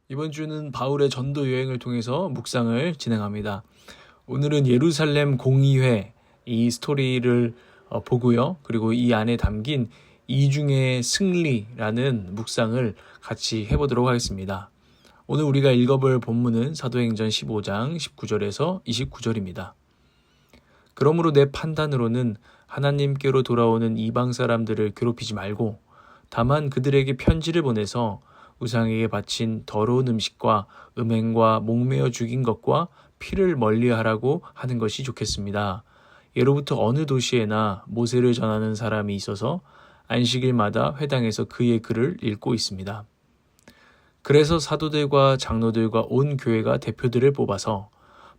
이번 주는 바울의 전도 여행을 통해서 묵상을 진행합니다. 오늘은 예루살렘 공의회 이 스토리를 보고요. 그리고 이 안에 담긴 이중의 승리라는 묵상을 같이 해보도록 하겠습니다. 오늘 우리가 읽어볼 본문은 사도행전 15장 19절에서 29절입니다. 그러므로 내 판단으로는 하나님께로 돌아오는 이방 사람들을 괴롭히지 말고 다만 그들에게 편지를 보내서 우상에게 바친 더러운 음식과 음행과 목매어 죽인 것과 피를 멀리하라고 하는 것이 좋겠습니다. 예로부터 어느 도시에나 모세를 전하는 사람이 있어서 안식일마다 회당에서 그의 글을 읽고 있습니다. 그래서 사도들과 장로들과 온 교회가 대표들을 뽑아서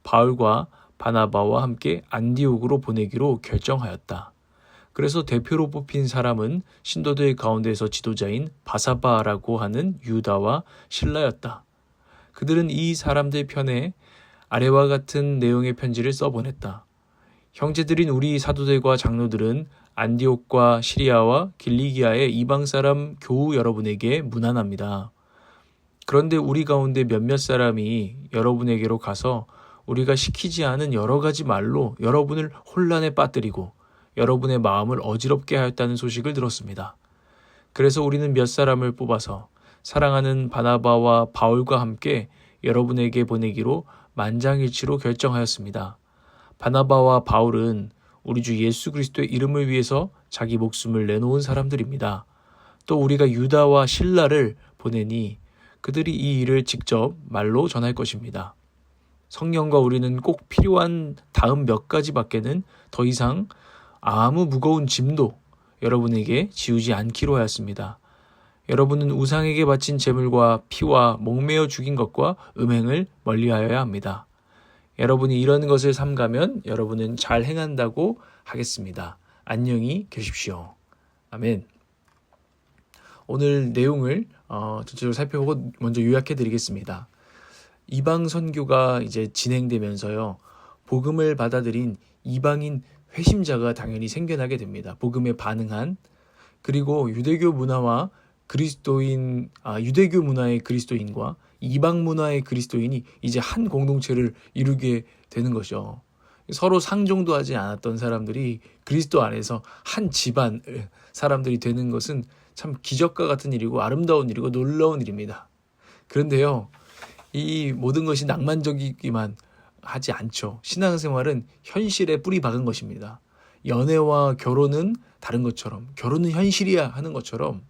바울과 바나바와 함께 안디옥으로 보내기로 결정하였다. 그래서 대표로 뽑힌 사람은 신도들 가운데서 지도자인 바사바라고 하는 유다와 실라였다. 그들은 이 사람들 편에 아래와 같은 내용의 편지를 써보냈다. 형제들인 우리 사도들과 장로들은 안디옥과 시리아와 길리기아의 이방 사람 교우 여러분에게 문안합니다. 그런데 우리 가운데 몇몇 사람이 여러분에게로 가서 우리가 시키지 않은 여러 가지 말로 여러분을 혼란에 빠뜨리고 여러분의 마음을 어지럽게 하였다는 소식을 들었습니다. 그래서 우리는 몇 사람을 뽑아서 사랑하는 바나바와 바울과 함께 여러분에게 보내기로 만장일치로 결정하였습니다. 바나바와 바울은 우리 주 예수 그리스도의 이름을 위해서 자기 목숨을 내놓은 사람들입니다. 또 우리가 유다와 실라를 보내니 그들이 이 일을 직접 말로 전할 것입니다. 성령과 우리는 꼭 필요한 다음 몇 가지밖에는 더 이상 아무 무거운 짐도 여러분에게 지우지 않기로 하였습니다. 여러분은 우상에게 바친 제물과 피와 목매어 죽인 것과 음행을 멀리하여야 합니다. 여러분이 이런 것을 삼가면 여러분은 잘 행한다고 하겠습니다. 안녕히 계십시오. 아멘. 오늘 내용을 전체적으로 살펴보고 먼저 요약해 드리겠습니다. 이방 선교가 이제 진행되면서요. 복음을 받아들인 이방인 회심자가 당연히 생겨나게 됩니다. 복음에 반응한. 그리고 유대교 문화의 그리스도인과 이방 문화의 그리스도인이 이제 한 공동체를 이루게 되는 것이죠. 서로 상종도 하지 않았던 사람들이 그리스도 안에서 한 집안 사람들이 되는 것은 참 기적과 같은 일이고 아름다운 일이고 놀라운 일입니다. 그런데요, 이 모든 것이 낭만적이기만 하지 않죠. 신앙생활은 현실에 뿌리 박은 것입니다. 연애와 결혼은 다른 것처럼, 결혼은 현실이야 하는 것처럼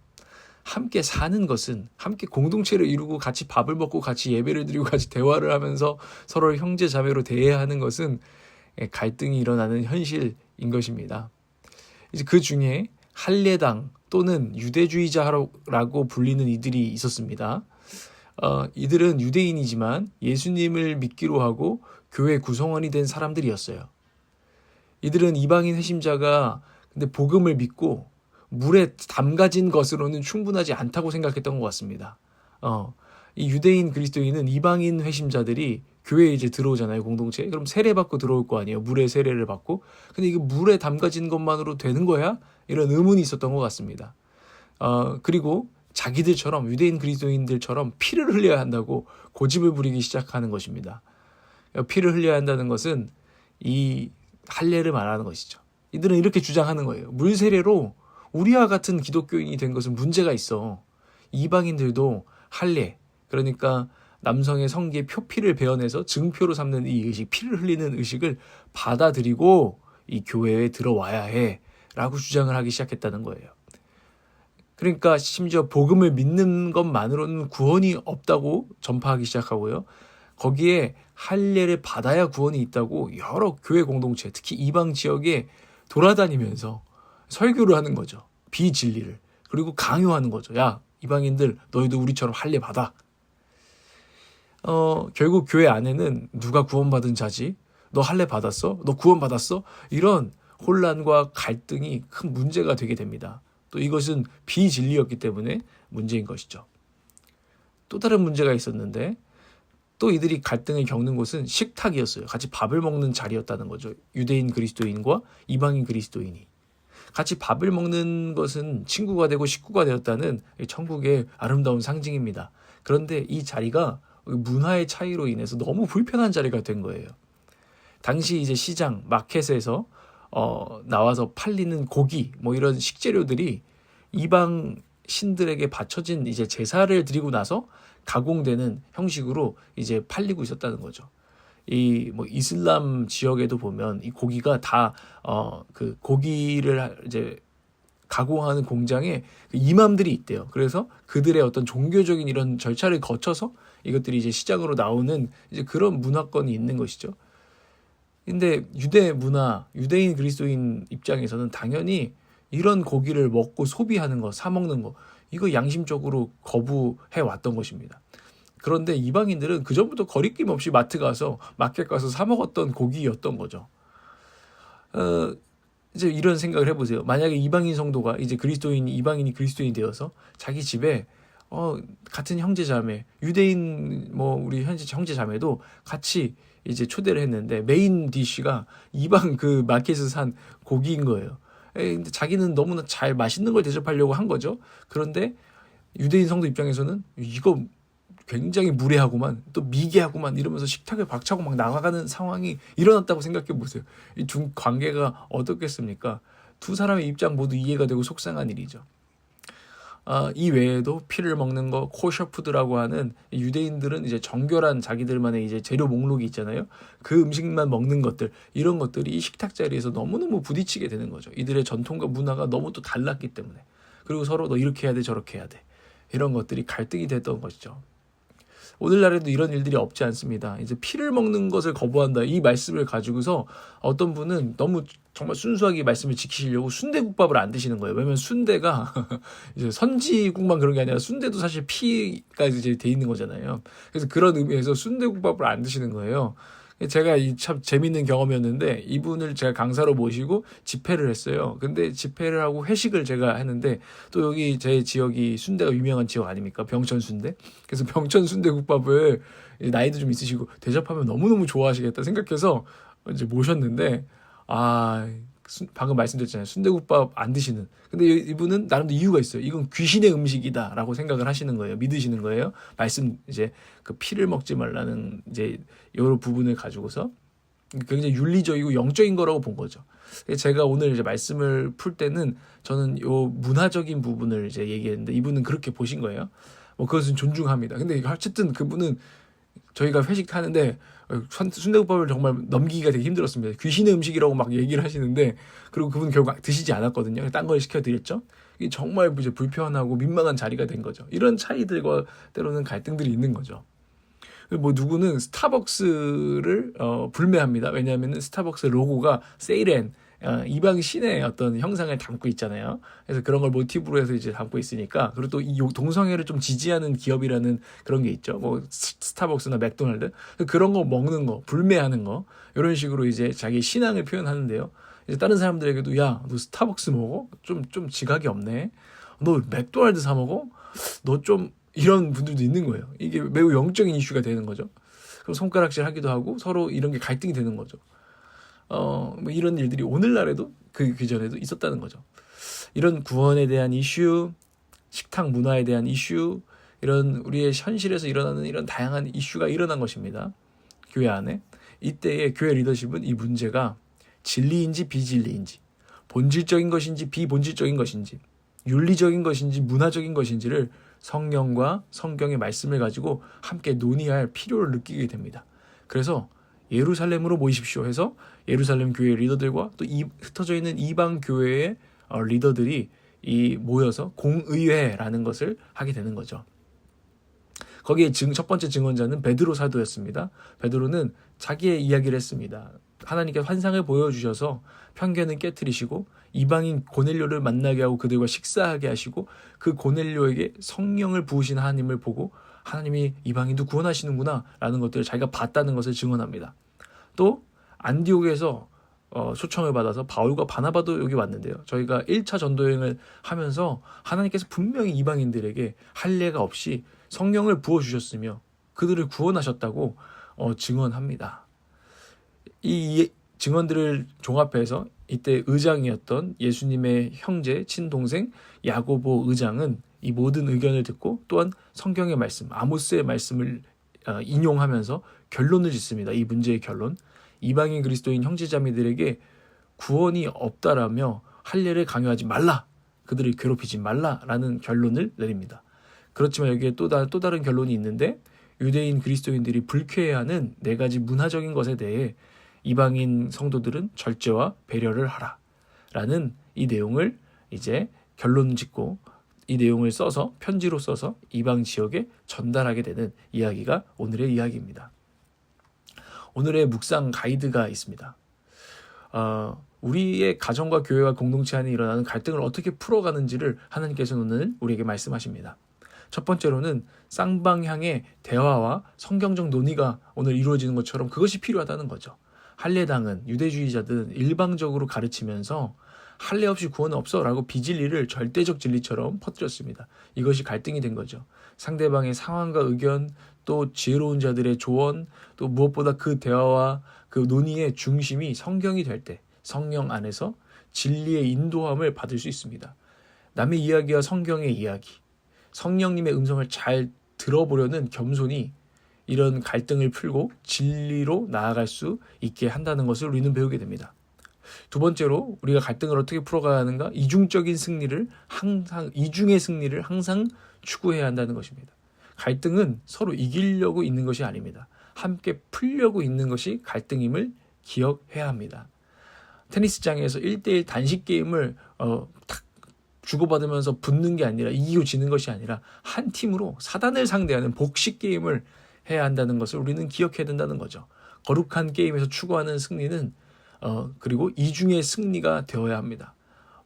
함께 사는 것은, 함께 공동체를 이루고 같이 밥을 먹고 같이 예배를 드리고 같이 대화를 하면서 서로를 형제 자매로 대해야 하는 것은 갈등이 일어나는 현실인 것입니다. 이제 그 중에 할례당 또는 유대주의자라고 불리는 이들이 있었습니다. 이들은 유대인이지만 예수님을 믿기로 하고 교회 구성원이 된 사람들이었어요. 이들은 이방인 회심자가 근데 복음을 믿고 물에 담가진 것으로는 충분하지 않다고 생각했던 것 같습니다. 이 유대인 그리스도인은 이방인 회심자들이 교회에 이제 들어오잖아요, 공동체. 그럼 세례받고 들어올 거 아니에요, 물의 세례를 받고. 근데 이거 물에 담가진 것만으로 되는 거야? 이런 의문이 있었던 것 같습니다. 그리고 자기들처럼 유대인 그리스도인들처럼 피를 흘려야 한다고 고집을 부리기 시작하는 것입니다. 피를 흘려야 한다는 것은 이 할례를 말하는 것이죠. 이들은 이렇게 주장하는 거예요. 물세례로 우리와 같은 기독교인이 된 것은 문제가 있어. 이방인들도 할례, 그러니까 남성의 성기에 표피를 베어내서 증표로 삼는 이 의식, 피를 흘리는 의식을 받아들이고 이 교회에 들어와야 해 라고 주장을 하기 시작했다는 거예요. 그러니까 심지어 복음을 믿는 것만으로는 구원이 없다고 전파하기 시작하고요. 거기에 할례를 받아야 구원이 있다고 여러 교회 공동체, 특히 이방 지역에 돌아다니면서 설교를 하는 거죠. 비진리를. 그리고 강요하는 거죠. 야, 이방인들 너희도 우리처럼 할례 받아. 결국 교회 안에는 누가 구원받은 자지? 너 할례 받았어? 너 구원 받았어? 이런 혼란과 갈등이 큰 문제가 되게 됩니다. 또 이것은 비진리였기 때문에 문제인 것이죠. 또 다른 문제가 있었는데 또 이들이 갈등을 겪는 곳은 식탁이었어요. 같이 밥을 먹는 자리였다는 거죠. 유대인 그리스도인과 이방인 그리스도인이. 같이 밥을 먹는 것은 친구가 되고 식구가 되었다는 천국의 아름다운 상징입니다. 그런데 이 자리가 문화의 차이로 인해서 너무 불편한 자리가 된 거예요. 당시 이제 시장, 마켓에서 나와서 팔리는 고기, 뭐 이런 식재료들이 이방 신들에게 바쳐진 이제 제사를 드리고 나서 가공되는 형식으로 이제 팔리고 있었다는 거죠. 이 뭐 이슬람 지역에도 보면 이 고기가 다 그 고기를 이제 가공하는 공장에 그 이맘들이 있대요. 그래서 그들의 어떤 종교적인 이런 절차를 거쳐서 이것들이 이제 시장으로 나오는 이제 그런 문화권이 있는 것이죠. 근데 유대 문화, 유대인 그리스도인 입장에서는 당연히 이런 고기를 먹고 소비하는 거, 사 먹는 거, 이거 양심적으로 거부해 왔던 것입니다. 그런데 이방인들은 그전부터 거리낌 없이 마트 가서 마켓 가서 사 먹었던 고기였던 거죠. 이제 이런 생각을 해보세요. 만약에 이방인 성도가 이제 이방인이 그리스도인이 되어서 자기 집에 같은 형제 자매, 유대인 뭐 우리 형제 자매도 같이 이제 초대를 했는데 메인 디쉬가 이방 그 마켓에서 산 고기인 거예요. 근데 자기는 너무나 잘 맛있는 걸 대접하려고 한 거죠. 그런데 유대인 성도 입장에서는 이거 굉장히 무례하고만 또 미개하고만 이러면서 식탁을 박차고 막 나가는 상황이 일어났다고 생각해 보세요. 이 중 관계가 어떻겠습니까? 두 사람의 입장 모두 이해가 되고 속상한 일이죠. 이 외에도 피를 먹는 거, 코셔푸드라고 하는 유대인들은 이제 정결한 자기들만의 이제 재료 목록이 있잖아요. 그 음식만 먹는 것들, 이런 것들이 이 식탁 자리에서 너무너무 부딪히게 되는 거죠. 이들의 전통과 문화가 너무 또 달랐기 때문에. 그리고 서로 너 이렇게 해야 돼, 저렇게 해야 돼. 이런 것들이 갈등이 됐던 것이죠. 오늘날에도 이런 일들이 없지 않습니다. 이제 피를 먹는 것을 거부한다. 이 말씀을 가지고서 어떤 분은 너무 정말 순수하게 말씀을 지키시려고 순대국밥을 안 드시는 거예요. 왜냐면 순대가 이제 선지국만 그런 게 아니라 순대도 사실 피가 이제 돼 있는 거잖아요. 그래서 그런 의미에서 순대국밥을 안 드시는 거예요. 제가 참 재밌는 경험이었는데 이분을 제가 강사로 모시고 집회를 했어요. 근데 집회를 하고 회식을 제가 했는데 또 여기 제 지역이 순대가 유명한 지역 아닙니까? 병천 순대. 그래서 병천 순대국밥을 나이도 좀 있으시고 대접하면 너무너무 좋아하시겠다 생각해서 이제 모셨는데 방금 말씀드렸잖아요. 순대국밥 안 드시는. 근데 이분은 나름대로 이유가 있어요. 이건 귀신의 음식이다라고 생각을 하시는 거예요. 믿으시는 거예요. 이제 그 피를 먹지 말라는 이제 여러 부분을 가지고서 굉장히 윤리적이고 영적인 거라고 본 거죠. 제가 오늘 이제 말씀을 풀 때는 저는 요 문화적인 부분을 이제 얘기했는데 이분은 그렇게 보신 거예요. 뭐 그것은 존중합니다. 근데 어쨌든 그분은 저희가 회식하는데 순대국밥을 정말 넘기기가 되게 힘들었습니다. 귀신의 음식이라고 막 얘기를 하시는데 그리고 그분 결국 드시지 않았거든요. 딴 걸 시켜드렸죠. 이게 정말 이제 불편하고 민망한 자리가 된 거죠. 이런 차이들과 때로는 갈등들이 있는 거죠. 뭐 누구는 스타벅스를 불매합니다. 왜냐하면 스타벅스 로고가 세이렌 이방 신의 어떤 형상을 담고 있잖아요. 그래서 그런 걸 모티브로 해서 이제 담고 있으니까 그리고 또 이 동성애를 좀 지지하는 기업이라는 그런 게 있죠. 뭐 스타벅스나 맥도날드 그런 거 먹는 거 불매하는 거 이런 식으로 이제 자기 신앙을 표현하는데요. 이제 다른 사람들에게도 야, 너 스타벅스 먹어? 좀 지각이 없네. 너 맥도날드 사 먹어? 너 좀 이런 분들도 있는 거예요. 이게 매우 영적인 이슈가 되는 거죠. 그럼 손가락질 하기도 하고 서로 이런 게 갈등이 되는 거죠. 뭐 이런 일들이 오늘날에도 그 전에도 있었다는 거죠. 이런 구원에 대한 이슈, 식탁 문화에 대한 이슈, 이런 우리의 현실에서 일어나는 이런 다양한 이슈가 일어난 것입니다. 교회 안에. 이때의 교회 리더십은 이 문제가 진리인지 비진리인지, 본질적인 것인지 비본질적인 것인지, 윤리적인 것인지 문화적인 것인지를 성령과 성경의 말씀을 가지고 함께 논의할 필요를 느끼게 됩니다. 그래서 예루살렘으로 모이십시오 해서 예루살렘 교회 리더들과 또 흩어져 있는 이방 교회의 리더들이 모여서 공의회라는 것을 하게 되는 거죠. 거기에 첫 번째 증언자는 베드로 사도였습니다. 베드로는 자기의 이야기를 했습니다. 하나님께 환상을 보여주셔서 편견을 깨트리시고 이방인 고넬료를 만나게 하고 그들과 식사하게 하시고 그 고넬료에게 성령을 부으신 하나님을 보고 하나님이 이방인도 구원하시는구나 라는 것들을 자기가 봤다는 것을 증언합니다. 또 안디옥에서 초청을 받아서 바울과 바나바도 여기 왔는데요. 저희가 1차 전도여행을 하면서 하나님께서 분명히 이방인들에게 할례가 없이 성령을 부어주셨으며 그들을 구원하셨다고 증언합니다. 이 증언들을 종합해서 이때 의장이었던 예수님의 형제, 친동생 야고보 의장은 이 모든 의견을 듣고 또한 성경의 말씀, 아모스의 말씀을 인용하면서 결론을 짓습니다. 이 문제의 결론. 이방인 그리스도인 형제자매들에게 구원이 없다라며 할례를 강요하지 말라. 그들을 괴롭히지 말라라는 결론을 내립니다. 그렇지만 여기에 또 다른 결론이 있는데 유대인 그리스도인들이 불쾌해하는 4가지 문화적인 것에 대해 이방인 성도들은 절제와 배려를 하라. 라는 이 내용을 이제 결론 짓고 이 내용을 써서 편지로 써서 이방 지역에 전달하게 되는 이야기가 오늘의 이야기입니다. 오늘의 묵상 가이드가 있습니다. 우리의 가정과 교회와 공동체 안에 일어나는 갈등을 어떻게 풀어가는지를 하나님께서는 오늘 우리에게 말씀하십니다. 첫 번째로는 쌍방향의 대화와 성경적 논의가 오늘 이루어지는 것처럼 그것이 필요하다는 거죠. 할례당은 유대주의자들은 일방적으로 가르치면서 할례 없이 구원은 없어라고 비진리를 절대적 진리처럼 퍼뜨렸습니다. 이것이 갈등이 된 거죠. 상대방의 상황과 의견, 또 지혜로운 자들의 조언, 또 무엇보다 그 대화와 그 논의의 중심이 성경이 될 때 성령 안에서 진리의 인도함을 받을 수 있습니다. 남의 이야기와 성경의 이야기, 성령님의 음성을 잘 들어보려는 겸손이 이런 갈등을 풀고 진리로 나아갈 수 있게 한다는 것을 우리는 배우게 됩니다. 두 번째로 우리가 갈등을 어떻게 풀어가야 하는가? 이중의 승리를 항상 추구해야 한다는 것입니다. 갈등은 서로 이기려고 있는 것이 아닙니다. 함께 풀려고 있는 것이 갈등임을 기억해야 합니다. 테니스장에서 1대1 단식 게임을 탁 주고받으면서 붙는 게 아니라 이기고 지는 것이 아니라 한 팀으로 사단을 상대하는 복식 게임을 해야 한다는 것을 우리는 기억해야 된다는 거죠. 거룩한 게임에서 추구하는 승리는 그리고 이중의 승리가 되어야 합니다.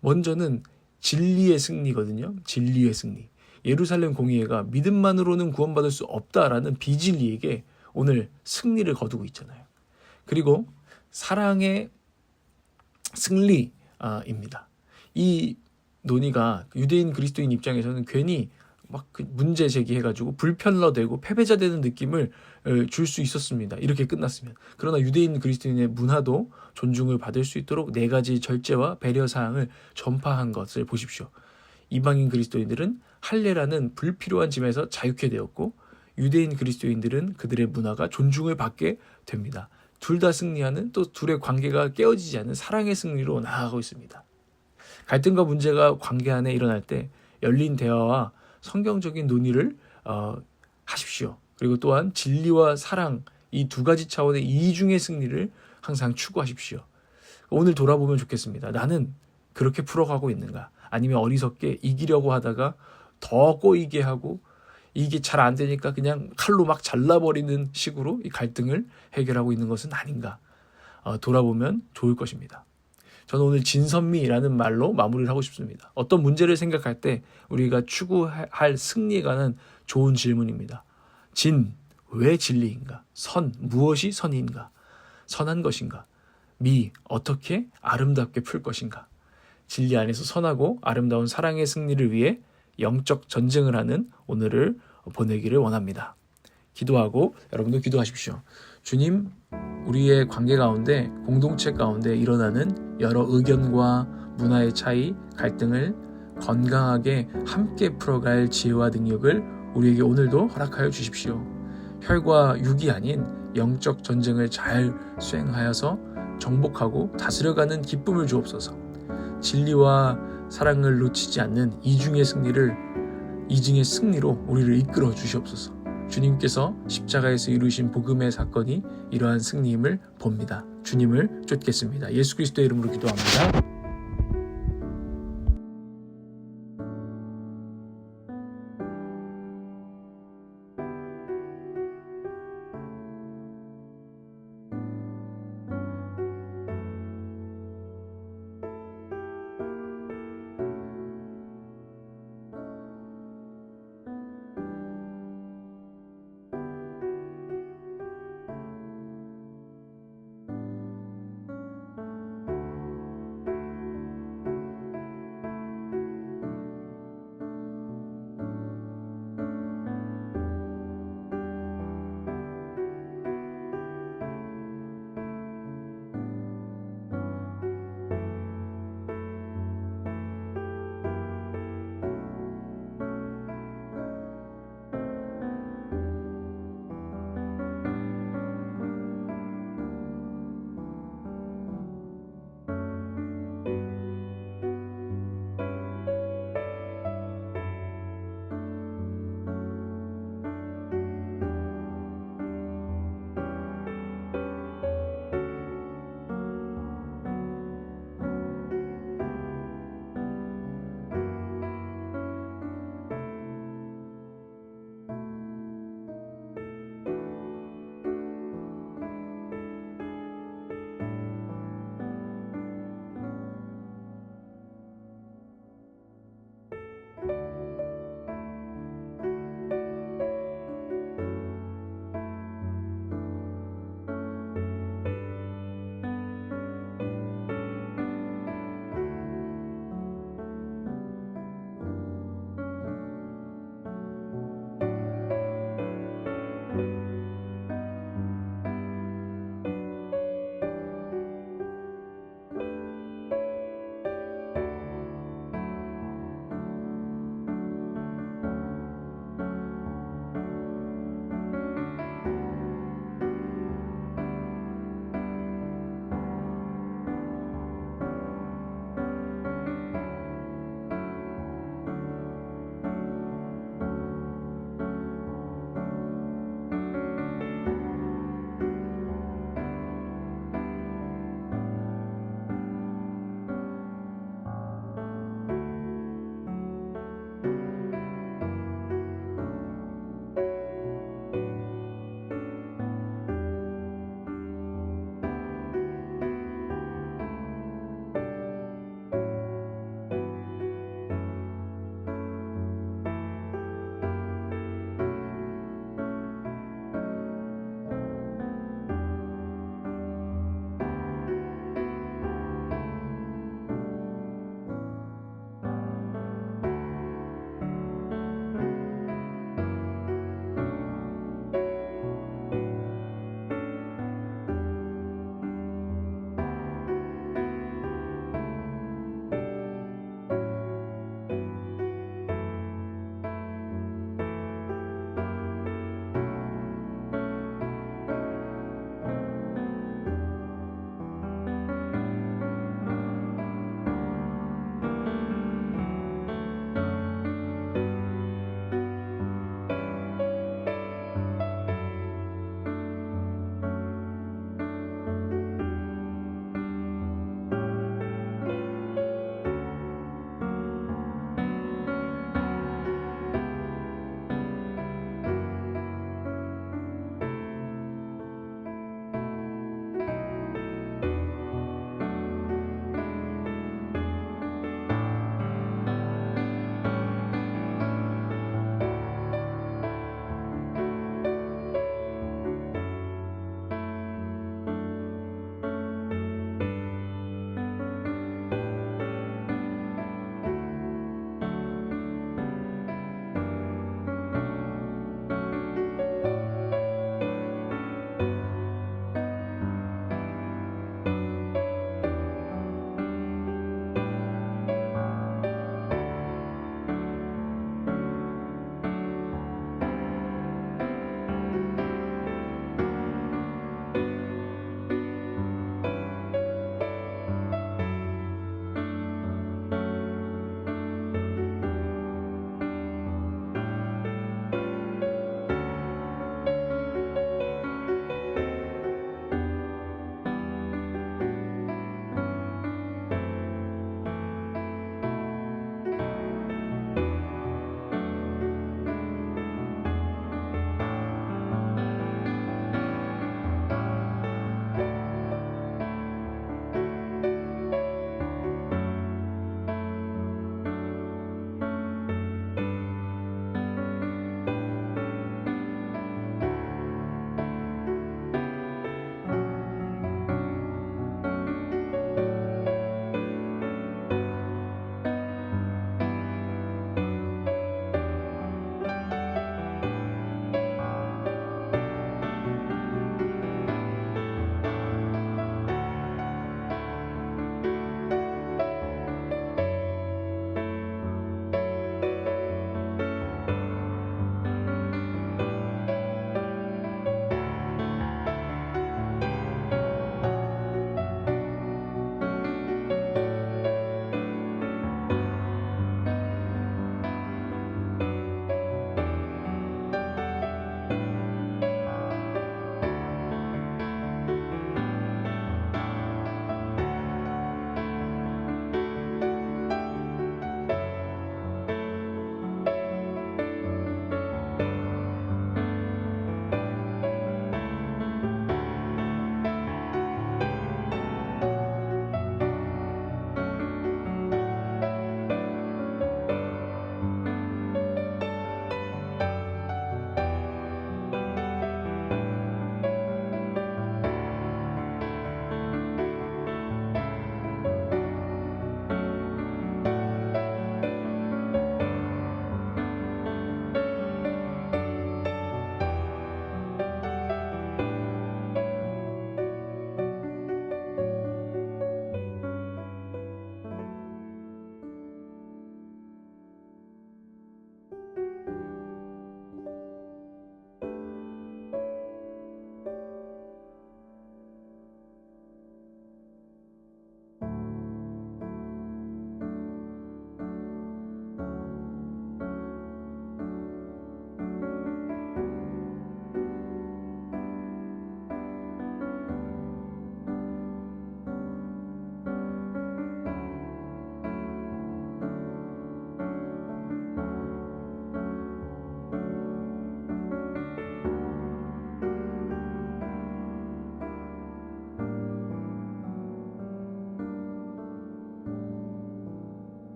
먼저는 진리의 승리거든요. 진리의 승리. 예루살렘 공의회가 믿음만으로는 구원받을 수 없다라는 비진리에게 오늘 승리를 거두고 있잖아요. 그리고 사랑의 승리입니다. 이 논의가 유대인 그리스도인 입장에서는 괜히 막 문제 제기해가지고 불편러되고 패배자 되는 느낌을 줄 수 있었습니다. 이렇게 끝났으면. 그러나 유대인 그리스도인의 문화도 존중을 받을 수 있도록 4가지 절제와 배려 사항을 전파한 것을 보십시오. 이방인 그리스도인들은 할례라는 불필요한 짐에서 자유케 되었고 유대인 그리스도인들은 그들의 문화가 존중을 받게 됩니다. 둘 다 승리하는 또 둘의 관계가 깨어지지 않는 사랑의 승리로 나아가고 있습니다. 갈등과 문제가 관계 안에 일어날 때 열린 대화와 성경적인 논의를 하십시오. 그리고 또한 진리와 사랑 이 2가지 차원의 이중의 승리를 항상 추구하십시오. 오늘 돌아보면 좋겠습니다. 나는 그렇게 풀어가고 있는가? 아니면 어리석게 이기려고 하다가 더 꼬이게 하고 이게 잘 안 되니까 그냥 칼로 막 잘라버리는 식으로 이 갈등을 해결하고 있는 것은 아닌가? 돌아보면 좋을 것입니다. 저는 오늘 진선미라는 말로 마무리를 하고 싶습니다. 어떤 문제를 생각할 때 우리가 추구할 승리에 관한 좋은 질문입니다. 진, 왜 진리인가? 선, 무엇이 선인가? 선한 것인가? 미, 어떻게 아름답게 풀 것인가? 진리 안에서 선하고 아름다운 사랑의 승리를 위해 영적 전쟁을 하는 오늘을 보내기를 원합니다. 기도하고 여러분도 기도하십시오. 주님, 우리의 관계 가운데 공동체 가운데 일어나는 여러 의견과 문화의 차이, 갈등을 건강하게 함께 풀어갈 지혜와 능력을 우리에게 오늘도 허락하여 주십시오. 혈과 육이 아닌 영적 전쟁을 잘 수행하여서 정복하고 다스려가는 기쁨을 주옵소서. 진리와 사랑을 놓치지 않는 이중의 승리로 우리를 이끌어 주시옵소서. 주님께서 십자가에서 이루신 복음의 사건이 이러한 승리임을 봅니다. 주님을 쫓겠습니다. 예수 그리스도의 이름으로 기도합니다.